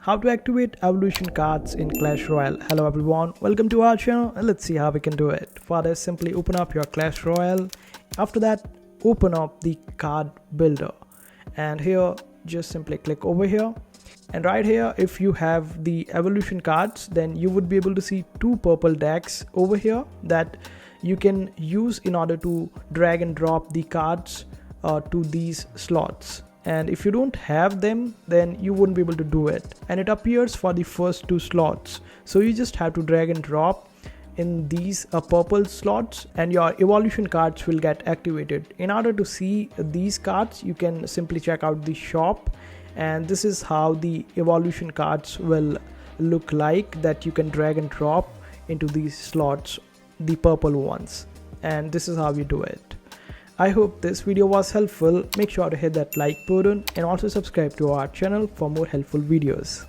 How to activate evolution cards in Clash Royale. Hello everyone, welcome to our channel and let's see how we can do it. For this, simply open up your Clash Royale. After that, open up the card builder, and here just simply click over here, and right here if you have the evolution cards, then you would be able to see two purple decks over here that you can use in order to drag and drop the cards to these slots. And if you don't have them, then you wouldn't be able to do it, and it appears for the first two slots. So you just have to drag and drop in these purple slots and your evolution cards will get activated. In order to see these cards, you can simply check out the shop, and this is how the evolution cards will look like, that you can drag and drop into these slots, the purple ones, and this is how you do it. I hope this video was helpful. Make sure to hit that like button and also subscribe to our channel for more helpful videos.